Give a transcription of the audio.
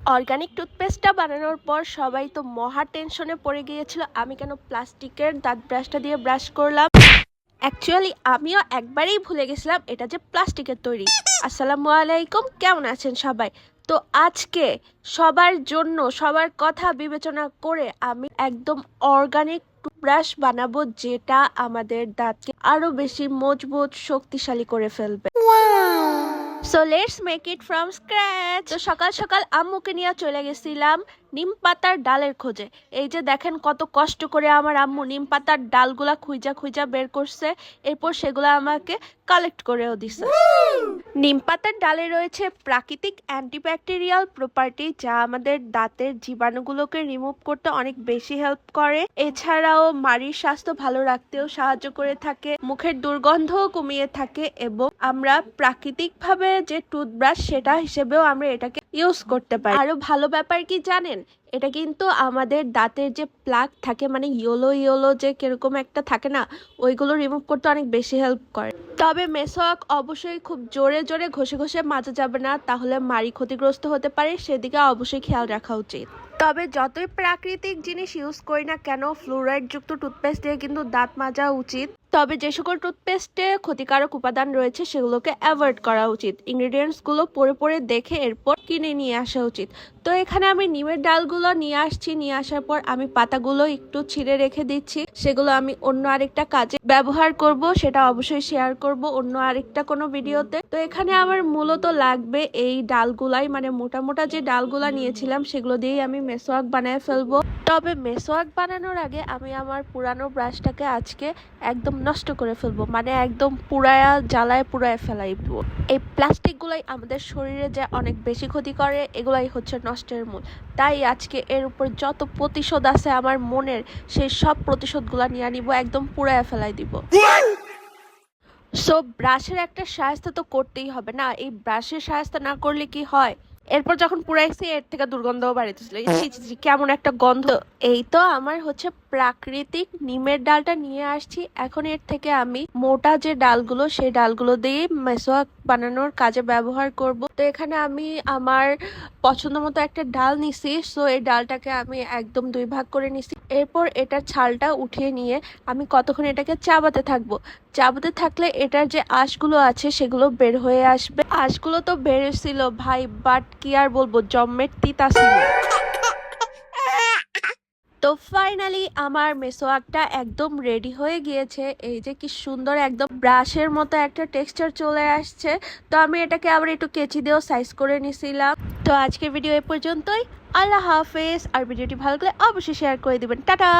Organic টুথপেস্টটা বানানোর পর সবাই তো মহা টেনশনে পড়ে গিয়েছিল আমি কেন প্লাস্টিকের দাঁত ব্রাশটা দিয়ে ব্রাশ করলাম। অ্যাকচুয়ালি আমিও একবারেই ভুলে গেছিলাম এটা যে প্লাস্টিকের তৈরি। আসসালামু আলাইকুম, কেমন আছেন সবাই? তো আজকে সবার জন্য সবার কথা বিবেচনা করে আমি একদম অর্গানিক টুথব্রাশ বানাবো, যেটা আমাদের দাঁতকে আরো বেশি মজবুত শক্তিশালী করে ফেলবে। So let's make it from scratch. তো সকাল সকাল আম্মুকে নিয়ে চলে গেছিলাম নিম পাতার ডালের খোঁজে। এই যে দেখেন কত কষ্ট করে আমার আম্মু নিম পাতার ডালগুলা খুঁজা খুঁজা বের করছে, এরপর সেগুলো আমাকে কালেক্ট করেও দিছে। নিম পাতার ডালে রয়েছে প্রাকৃতিক অ্যান্টিব্যাকটেরিয়াল প্রপার্টি, যা আমাদের দাঁতের জীবাণুগুলোকে রিমুভ করতে অনেক বেশি হেল্প করে। এছাড়াও মাড়ির স্বাস্থ্য ভালো রাখতেও সাহায্য করে থাকে, মুখের দুর্গন্ধও কমিয়ে থাকে, এবং আমরা প্রাকৃতিকভাবে যে টুথব্রাশ সেটা হিসেবেও আমরা এটাকে ইউজ করতে পারি। আরো ভালো ব্যাপার কি জানেন, এটা কিন্তু আমাদের দাঁতের যে প্লাক থাকে, মানে ইয়েলো ইয়েলো যে কিরকম একটা থাকে না, ওইগুলো রিমুভ করতে অনেক বেশি হেল্প করে। তবে মেসওয়াক অবশ্যই খুব জোরে জোরে ঘষে ঘষে মাজা যাবে না, তাহলে মাড়ি ক্ষতিগ্রস্ত হতে পারে, সেদিকে অবশ্যই খেয়াল রাখা উচিত। তবে যতই প্রাকৃতিক জিনিস ইউজ করি না কেন, ফ্লুরাইড যুক্ত টুথপেস্ট দিয়ে কিন্তু দাঁত মাজা উচিত। তবে যে সকল টুথপেস্টে ক্ষতিকারক উপাদান রয়েছে সেগুলোকে অ্যাভয়েড করা উচিত। ইনগ্রেডিয়েন্টসগুলো পড়ে পড়ে দেখে এরপর কিনে নিয়ে আসা উচিত। তো এখানে আমি নিমের ডালগুলো নিয়ে আসছি, নিয়ে আসার পর আমি পাতাগুলো একটু ছিঁড়ে রেখে দিচ্ছি, সেগুলো আমি অন্য আরেকটা কাজে ব্যবহার করব, সেটা অবশ্যই শেয়ার করব অন্য আরেকটা কোনো ভিডিওতে। তো এখানে আমার মূলত লাগবে এই ডালগুলাই, মানে মোটা মোটা যে ডালগুলা নিয়েছিলাম সেগুলো দিয়েই আমি মেসওয়াক বানিয়ে ফেলবো। তবে মেসওয়াক বানানোর আগে আমি আমার পুরানো ব্রাশটাকে আজকে একদম নষ্ট করে ফেলবো, মানে একদম পুরায়া জ্বালায় পুরায় ফেলাই দিব। এই প্লাস্টিকগুলাই আমাদের শরীরে যে অনেক বেশি ক্ষতি করে, এগুলাই হচ্ছে নষ্টের মূল। তাই আজকে এর উপর যত প্রতিশোধ আছে আমার মনের, সেই সব প্রতিশোধগুলা নিয়ে নিব, একদম পুরায়া ফেলাই দিব। সো ব্রাশের একটা সাহায্য তো করতেই হবে না, এই ব্রাশের সাহায্য না করলে কি হয়, এরপর যখন পুরাইছি এর থেকে দুর্গন্ধও বাড়িতেছিল, কেমন একটা গন্ধ। এই তো আমার হচ্ছে প্রাকৃতিক নিমের ডালটা নিয়ে আসছি, এখন এর থেকে আমি মোটা যে ডালগুলো সেই ডালগুলো দিয়ে মেসওয়াক বানানোর কাজে ব্যবহার করব। তো এখানে আমি আমার পছন্দ মতো একটা ডাল নিছি, সো এই ডালটাকে আমি একদম দুই ভাগ করে নিছি। এরপর এটার ছালটা উঠিয়ে নিয়ে আমি কতক্ষণ এটাকে চাবাতে থাকবো। চাবাতে থাকলে এটার যে আঁশগুলো আছে সেগুলো বের হয়ে আসবে। আঁশগুলো তো বেরোছিল ভাই, বাট কি আর বলবো, জম্মের তিতা ছিল। তো ফাইনালি আমার মেসওয়াকটা একদম রেডি হয়ে গিয়েছে। এই যে কি সুন্দর একদম ব্রাশের মতো একটা টেক্সচার চলে আসছে। তো আমি এটাকে আবার একটু কেচি দিয়েও সাইজ করে নিছিলাম। তো আজকের ভিডিও এ পর্যন্তই। আল্লাহ হাফেজ। আর ভিডিওটি ভালো লাগলে অবশ্যই শেয়ার করে দিবেন। টাটা।